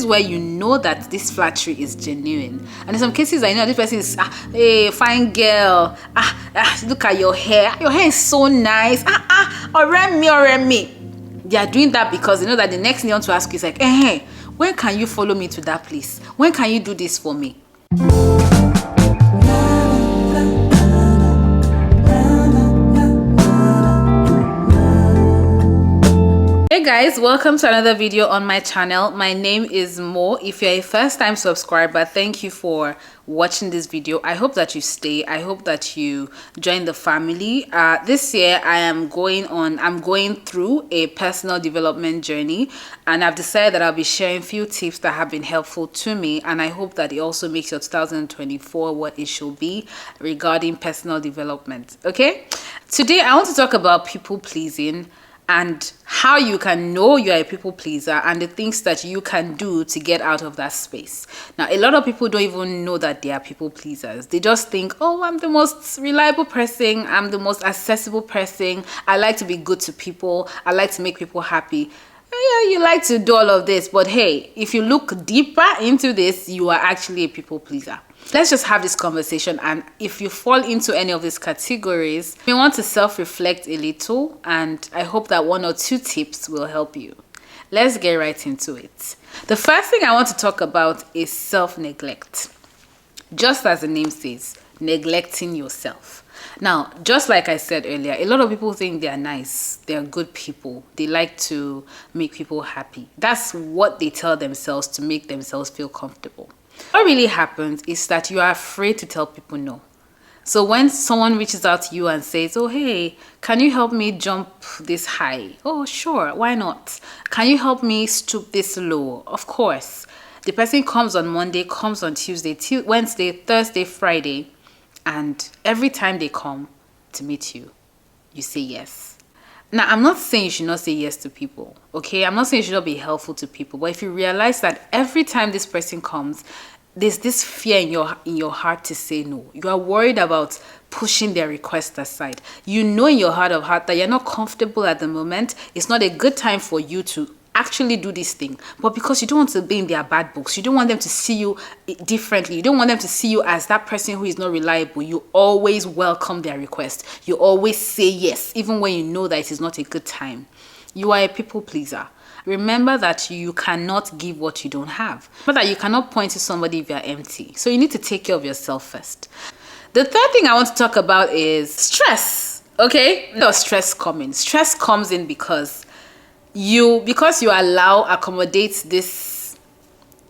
cases where you know that this flattery is genuine, and in some cases I know this person is hey, fine girl, look at your hair is so nice, or me. They are doing that because they know that the next thing they want to ask you is like, hey, when can you follow me to that place? When can you do this for me? Hey guys, welcome to another video on my channel. My name is Mo. If you're a first time subscriber, thank you for watching this video. I hope that you stay. I hope that you join the family. This year I'm going through a personal development journey, and I've decided that I'll be sharing a few tips that have been helpful to me, and I hope that it also makes your 2024 what it should be regarding personal development. Okay, today I want to talk about people pleasing and how you can know you're a people pleaser and the things that you can do to get out of that space. Now, a lot of people don't even know that they are people pleasers. They just think, oh, I'm the most reliable person, I'm the most accessible person, I like to be good to people, I like to make people happy. Yeah, you like to do all of this, but hey, if you look deeper into this, you are actually a people pleaser. Let's just have this conversation, and if you fall into any of these categories, you want to self-reflect a little, and I hope that 1 or 2 tips will help you. Let's get right into it. The first thing I want to talk about is self-neglect. Just as the name says, neglecting yourself. Now, just like I said earlier, a lot of people think they are nice, they are good people, they like to make people happy. That's what they tell themselves to make themselves feel comfortable. What really happens is that you are afraid to tell people no. So when someone reaches out to you and says, oh, hey, can you help me jump this high? Oh, sure, why not? Can you help me stoop this low? Of course. The person comes on Monday, comes on Tuesday, Wednesday, Thursday, Friday, and every time they come to meet you, you say yes. Now, I'm not saying you should not say yes to people, okay? I'm not saying you should not be helpful to people, but if you realize that every time this person comes, there's this fear in your heart to say no. You are worried about pushing their request aside. You know in your heart of heart that you're not comfortable at the moment. It's not a good time for you to actually do this thing, but because you don't want to be in their bad books, you don't want them to see you differently, you don't want them to see you as that person who is not reliable, you always welcome their request. You always say yes, even when you know that it is not a good time. You are a people pleaser. Remember that you cannot give what you don't have, but that you cannot point to somebody if you're empty. So you need to take care of yourself first. The third thing I want to talk about is stress. Okay, stress comes in because you accommodate this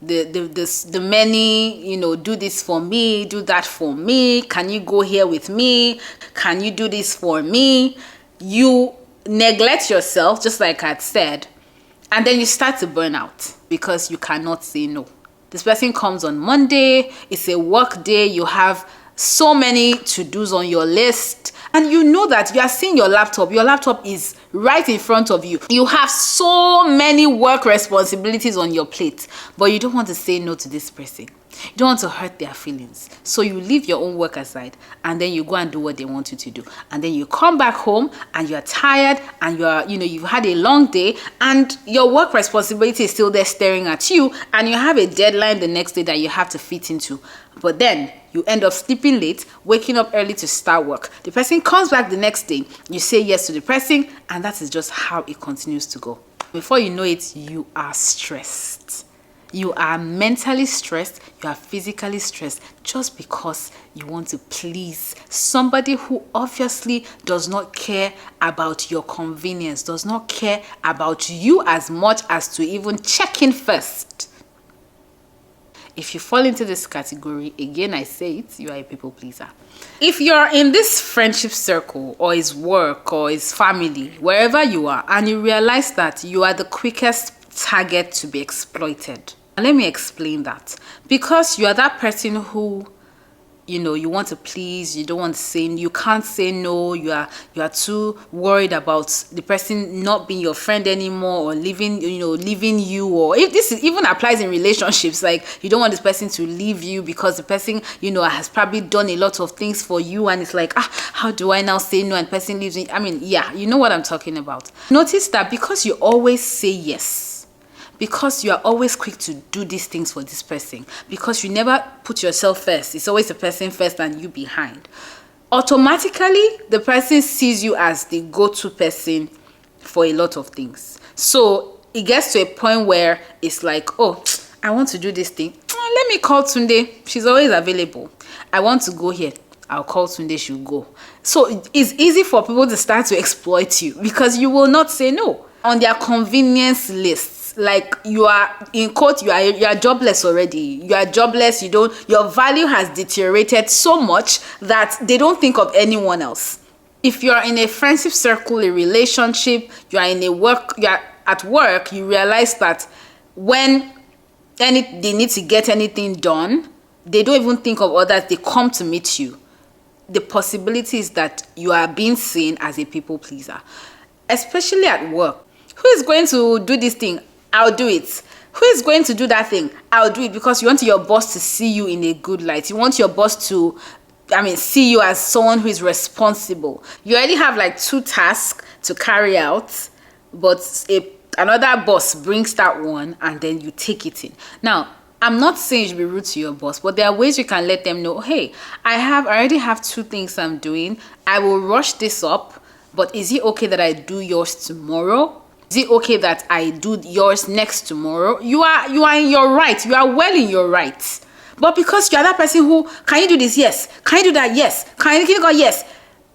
the many, do this for me, do that for me, can you go here with me, can you do this for me? You neglect yourself, just like I said, and then you start to burn out because you cannot say no. This person comes on Monday, it's a work day, you have so many to-dos on your list, and you know that you are seeing your laptop is right in front of you. You have so many work responsibilities on your plate, but you don't want to say no to this person. You don't want to hurt their feelings. So you leave your own work aside, and then you go and do what they want you to do. And then you come back home and you're tired, and you've had a long day, and your work responsibility is still there staring at you, and you have a deadline the next day that you have to fit into. But then you end up sleeping late, waking up early to start work. The person comes back the next day, you say yes to the person, and that is just how it continues to go. Before you know it, you are stressed. You are mentally stressed, you are physically stressed, just because you want to please somebody who obviously does not care about your convenience, does not care about you as much as to even check in first. If you fall into this category, again I say it, you are a people pleaser. If you're in this friendship circle, or is work, or is family, wherever you are, and you realize that you are the quickest target to be exploited. Let me explain that. Because you are that person who, you want to please, you don't want to say, you can't say no, you are too worried about the person not being your friend anymore, or leaving you, or if this even applies in relationships, like you don't want this person to leave you because the person, has probably done a lot of things for you, and it's like, how do I now say no and person leaves me? I mean, yeah, you know what I'm talking about. Notice that because you always say yes, because you are always quick to do these things for this person, because you never put yourself first. It's always the person first and you behind. Automatically, the person sees you as the go-to person for a lot of things. So it gets to a point where it's like, oh, I want to do this thing. Let me call Tunde. She's always available. I want to go here. I'll call Tunde. She'll go. So it's easy for people to start to exploit you because you will not say no. On their convenience lists, like you are in quote, you are jobless already. You are jobless. Your value has deteriorated so much that they don't think of anyone else. If you are in a friendship circle, a relationship, you are at work, you realize that when they need to get anything done, they don't even think of others. They come to meet you. The possibility is that you are being seen as a people pleaser, especially at work. Who is going to do this thing? I'll do it. Who is going to do that thing? I'll do it, because you want your boss to see you in a good light. You want your boss to, see you as someone who is responsible. You already have like 2 tasks to carry out, but another boss brings that one and then you take it in. Now, I'm not saying you should be rude to your boss, but there are ways you can let them know, hey, I already have 2 things I'm doing. I will rush this up, but is it okay that I do yours tomorrow? Is it okay that I do yours next tomorrow? You are in your right. You are well in your right. But because you are that person who, can you do this? Yes. Can you do that? Yes. Can you go? Yes.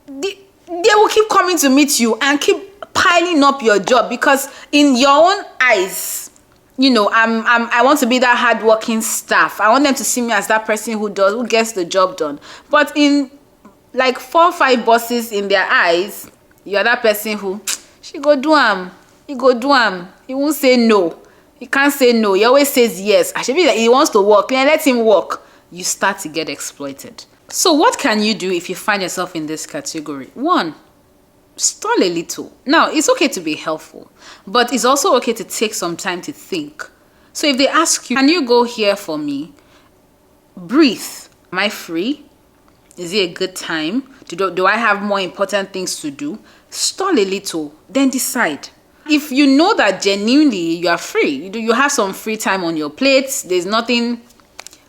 They will keep coming to meet you and keep piling up your job, because in your own eyes, I want to be that hardworking staff. I want them to see me as that person who gets the job done. But in like 4 or 5 bosses in their eyes, you are that person who, she go do am. He go do am. He won't say no. He can't say no. He always says yes. I should be like, he wants to work. Let him work. You start to get exploited. So what can you do if you find yourself in this category? 1, stall a little. Now, it's okay to be helpful, but it's also okay to take some time to think. So if they ask you, can you go here for me? Breathe. Am I free? Is it a good time? Do I have more important things to do? Stall a little, then decide. If you know that genuinely you are free, you have some free time on your plate, there's nothing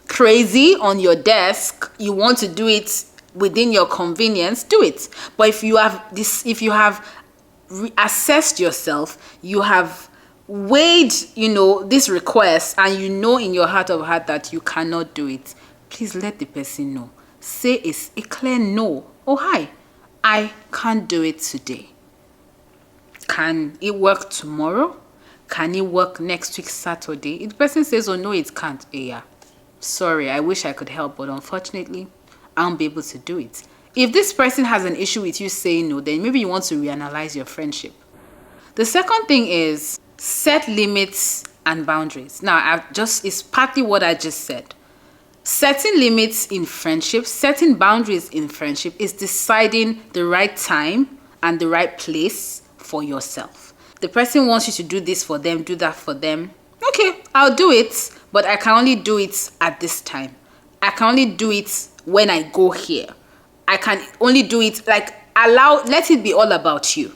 crazy on your desk, you want to do it within your convenience, do it. But if you have assessed yourself, you have weighed, this request, and you know in your heart of heart that you cannot do it, please let the person know. Say a clear no. Oh, hi, I can't do it today. Can it work tomorrow? Can it work next week, Saturday? If the person says, oh, no, it can't. Yeah, sorry, I wish I could help, but unfortunately, I won't be able to do it. If this person has an issue with you saying no, then maybe you want to reanalyze your friendship. The second thing is set limits and boundaries. Now, it's partly what I just said. Setting limits in friendship, setting boundaries in friendship is deciding the right time and the right place for yourself. The person wants you to do this for them, do that for them. Okay, I'll do it, but I can only do it at this time. I can only do it when I go here. I can only do it, let it be all about you.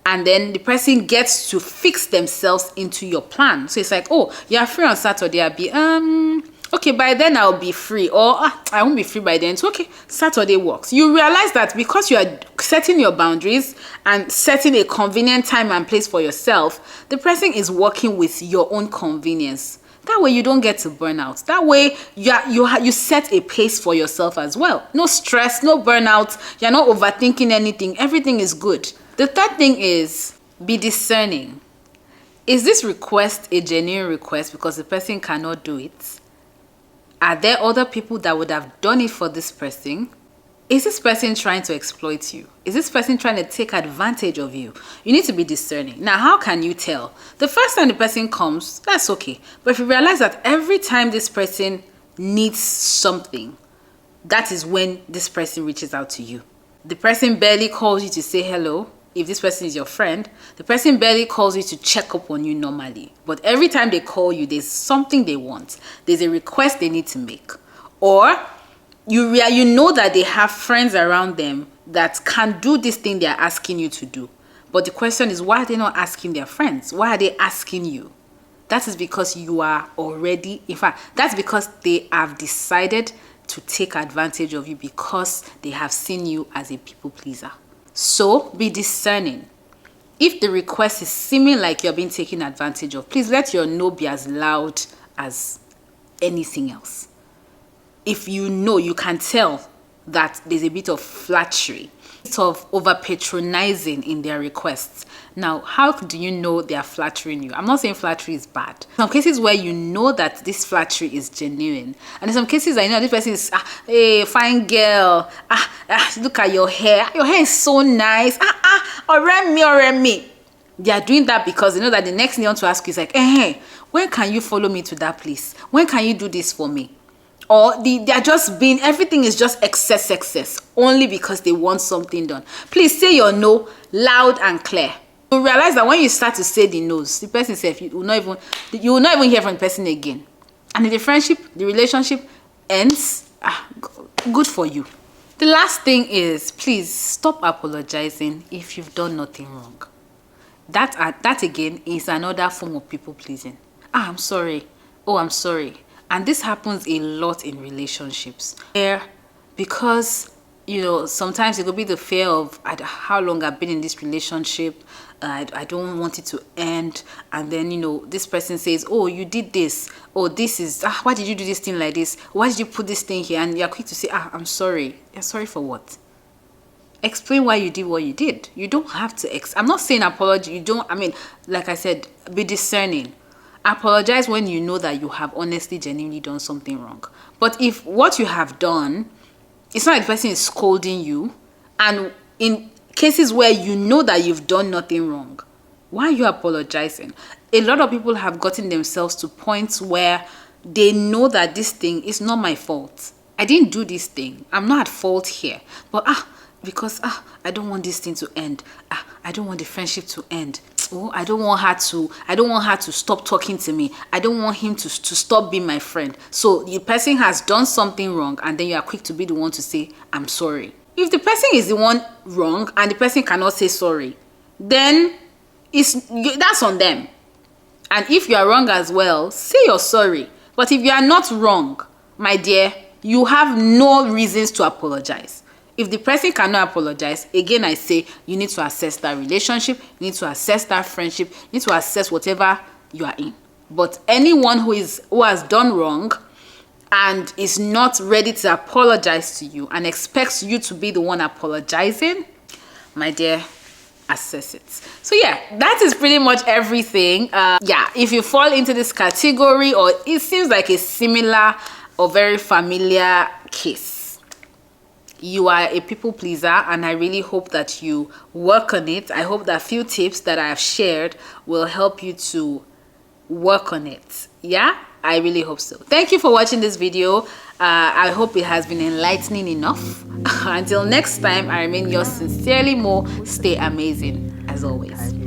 And then the person gets to fix themselves into your plan. So it's like, oh, you're free on Saturday, I'll be, okay, by then I'll be free, or I won't be free by then. So okay, Saturday works. You realize that because you are setting your boundaries and setting a convenient time and place for yourself, the person is working with your own convenience. That way you don't get to burn out. That way you set a pace for yourself as well. No stress, no burnout. You're not overthinking anything. Everything is good. The third thing is be discerning. Is this request a genuine request because the person cannot do it? Are there other people that would have done it for this person? Is this person trying to exploit you? Is this person trying to take advantage of you? You need to be discerning. Now, how can you tell? The first time the person comes, that's okay. But if you realize that every time this person needs something, that is when this person reaches out to you. The person barely calls you to say hello. If this person is your friend, the person barely calls you to check up on you normally. But every time they call you, there's something they want. There's a request they need to make. Or you know that they have friends around them that can do this thing they're asking you to do. But the question is, why are they not asking their friends? Why are they asking you? that is because you are already, in fact, that's because they have decided to take advantage of you because they have seen you as a people pleaser. So be discerning. If the request is seeming like you're being taken advantage of, please let your no be as loud as anything else. If you know, you can tell that there's a bit of flattery, a bit of over patronizing in their requests. Now, how do you know they are flattering you? I'm not saying flattery is bad. Some cases where you know that this flattery is genuine, and in some cases I know this person is, hey, fine girl, look at your hair is so nice, oremi me. They are doing that because they know that the next thing they want to ask you is like, hey, when can you follow me to that place? When can you do this for me? Or they are just being, everything is just excess, only because they want something done. Please say your no loud and clear. You realize that when you start to say the no's, the person says you will not even hear from the person again. And if the friendship, the relationship ends, good for you. The last thing is, please stop apologizing if you've done nothing wrong. That again is another form of people pleasing. I'm sorry. Oh, I'm sorry. And this happens a lot in relationships. Because, sometimes it could be the fear of how long I've been in this relationship. I don't want it to end. And then, this person says, oh, you did this. Oh, this is, why did you do this thing like this? Why did you put this thing here? And you're quick to say, I'm sorry. You're sorry for what? Explain why you did what you did. You don't have to. I'm not saying apology. Like I said, be discerning. Apologize when you know that you have honestly, genuinely done something wrong. But if what you have done, it's not like the person is scolding you, and in cases where you know that you've done nothing wrong, why are you apologizing? A lot of people have gotten themselves to points where they know that this thing is not my fault. I didn't do this thing. I'm not at fault here. But because I don't want this thing to end. I don't want the friendship to end. Oh, I don't want her to stop talking to me. I don't want him to stop being my friend. So the person has done something wrong, and then you are quick to be the one to say, I'm sorry. If the person is the one wrong and the person cannot say sorry, then that's on them. And if you are wrong as well, say you're sorry. But if you are not wrong, my dear, you have no reasons to apologize. If the person cannot apologize, again, I say you need to assess that relationship, you need to assess that friendship, you need to assess whatever you are in. But anyone who has done wrong and is not ready to apologize to you and expects you to be the one apologizing, my dear, assess it. So yeah, that is pretty much everything. If you fall into this category, or it seems like a similar or very familiar case, you are a people pleaser, and I really hope that you work on it. I hope that few tips that I have shared will help you to work on it. Yeah, I really hope so. Thank you for watching this video. I hope it has been enlightening enough. Until next time, I remain yours sincerely, Mo. Stay amazing as always.